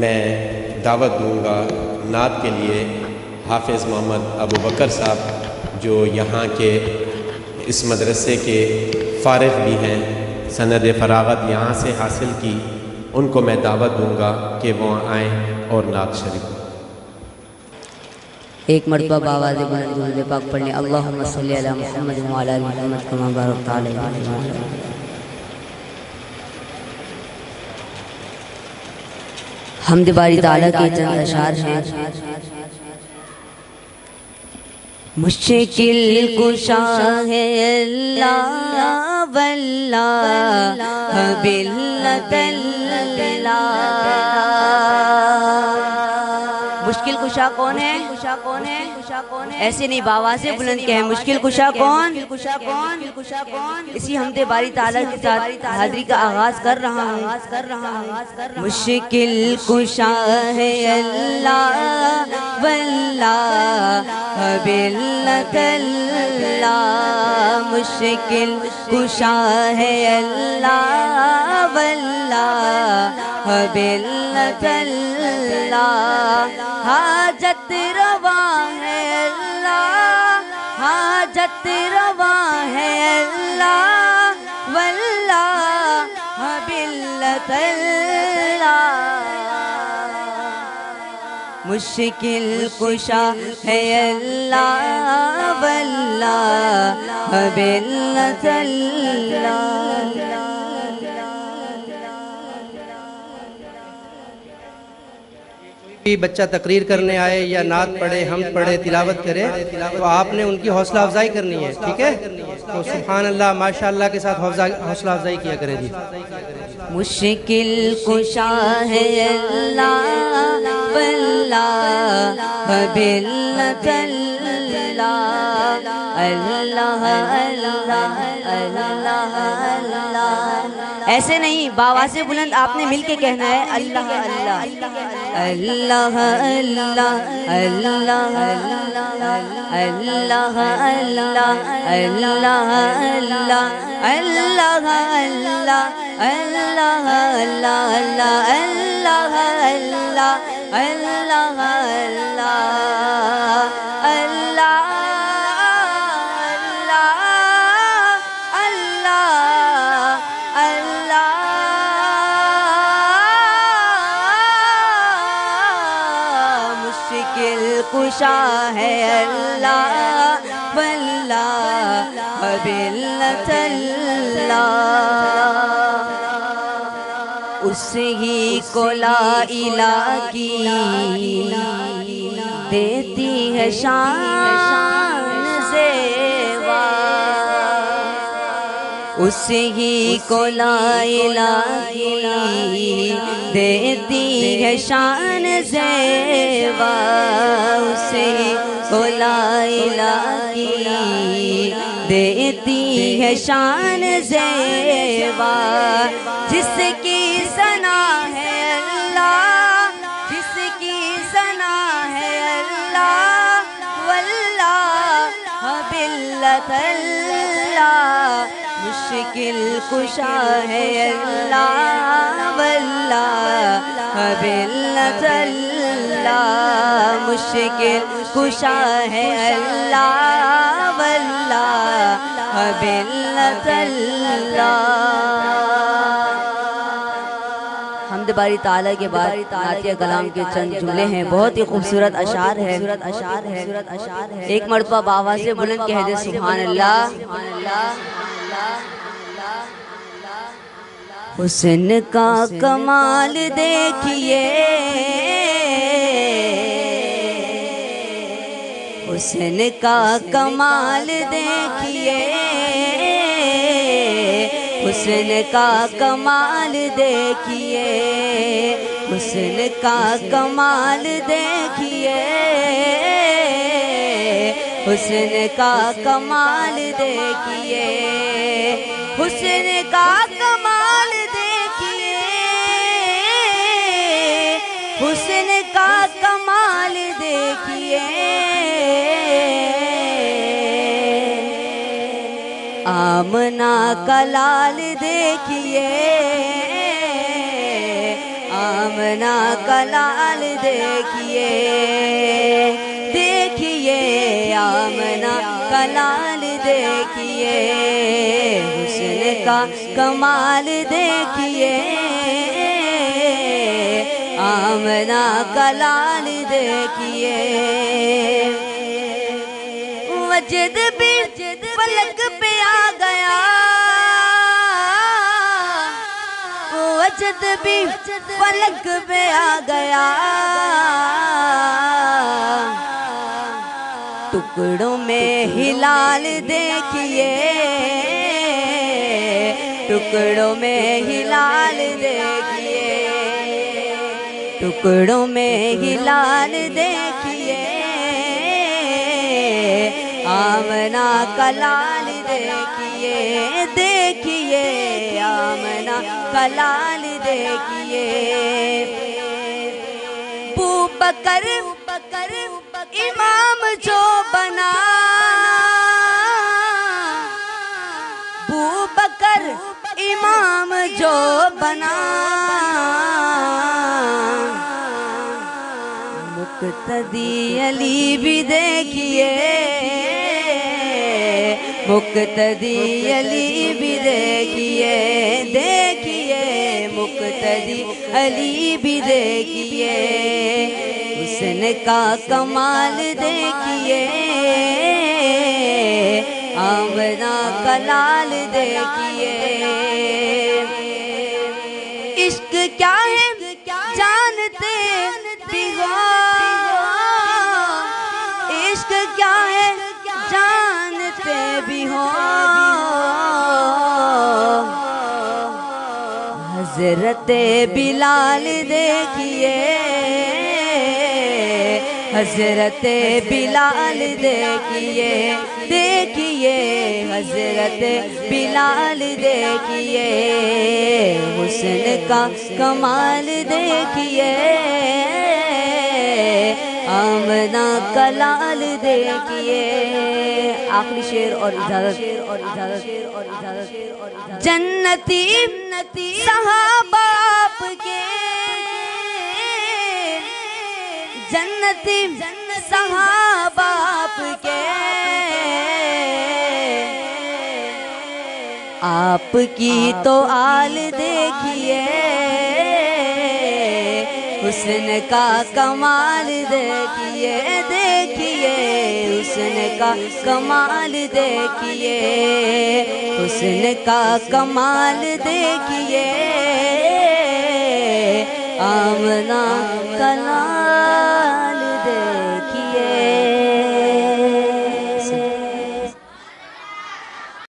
میں دعوت دوں گا نعت کے لیے حافظ محمد ابو بکر صاحب، جو یہاں کے اس مدرسے کے فارغ بھی ہیں، سند فراغت یہاں سے حاصل کی، ان کو میں دعوت دوں گا کہ وہ آئیں اور نعت شریف۔ ایک مرتبہ بآواز بلند درود پاک پڑھ لیں۔ اللہم صلی علی محمد وعلی آل محمد کما بارکت علی ابراہیم۔ حمد باری تعالیٰ کے چند اشعار ہیں۔ مشکل کشا ہے اللہ واللہ باللہ اللہ۔ مشکل کشا کون ہے؟ ایسے نہیں، بآواز بلند کہیں مشکل کشا کون؟ اسی حمد باری تعالیٰ کے ساتھ حاضری کا آغاز کر رہا ہوں۔ مشکل کشا ہے اللہ واللہ باللہ اللہ۔ مشکل کشا ہے اللہ واللہ باللہ اللہ۔ حاجت روا ہے اللہ، حاجت روا ہے اللہ واللہ باللہ اللہ۔ مشکل کشا ہے اللہ واللہ باللہ اللہ۔ بھی بچہ تقریر کرنے آئے یا نعت پڑھے، ہم پڑھے، تلاوت کرے، تو آپ نے ان کی حوصلہ افزائی کرنی ہے، ٹھیک ہے؟ تو سبحان اللہ، ماشاءاللہ کے ساتھ حوصلہ افزائی کیا کریں جی۔ مشکل کشا ہے اللہ واللہ باللہ اللہ۔ اللہ اللہ اللہ اللہ۔ ایسے نہیں، بآواز بلند آپ نے مل کے کہنا ہے اللہ اللہ اللہ اللہ اللہ اللہ اللہ اللہ اللہ اللہ کشا ہے اللہ واللہ باللہ اللہ۔ اس ہی کو لا الہ کی دیتی ہے شان زیبا، اس ہی کو لا الہ کی دیتی ہے شان زیبا، اس ہی کو لا الہ کی دیتی ہے شان زیبا۔ جس کی ثنا ہے اللہ، جس کی ثنا ہے اللہ واللہ باللہ اللہ۔ مشکل کشا ہے اللہ واللہ باللہ اللہ۔ مشکل کشا ہے اللہ واللہ باللہ اللہ۔ حمد باری تعالیٰ کے بعد نعتیہ کلام کے چند جملے ہیں، بہت ہی خوبصورت اشعار ہے۔ ایک مرتبہ بآواز بلند کہہ دے سبحان اللہ۔ حسن کا کمال دیکھیے، حسن کا کمال دیکھیے، حسن کا کمال دیکھیے، حسن کا کمال دیکھیے، حسن کا کمال دیکھیے، حسن کا کمال دیکھیے، حسن کا کمال دیکھیے۔ آمنہ کا لال دیکھیے، آمنہ کا لال دیکھیے دیکھیے آمنہ کا لال دیکھیے حسن کا کمال دیکھیے آمنہ کا لال دیکھیے وجد بھی فلک پہ آ گیا وجد بھی فلک پہ آ گیا ٹکڑوں میں ہلال دیکھیے ٹکڑوں میں ہلال دیکھیے ٹکڑوں میں ہلال دیکھیے آمنہ کا لال دیکھیے دیکھیے آمنہ کا لال دیکھیے ابوبکر امام جو بنا ابوبکر امام جو بنا مقتدی علی بھی دیکھیے مقتدی علی بھی دیکھیے دیکھیے مقتدی علی بھی دیکھیے حسن کا کمال دیکھیے آمنہ کا لال دیکھیے عشق کیا ہے جانتے بھی ہو عشق کیا ہے جانتے بھی ہو حضرت بلال دیکھیے حضرت بلال دیکھیے دیکھیے حضرت بلال دیکھیے حسن کا کمال دیکھیے آمنہ کا لال دیکھیے آخری شعر اور اجازت جنتی صحابہ آپ کے جنتی صحابہ آپ کے آپ کی تو آل دیکھیے حسن کا کمال دیکھیے دیکھیے حسن کا کمال دیکھیے حسن کا کمال دیکھیے آمنہ کا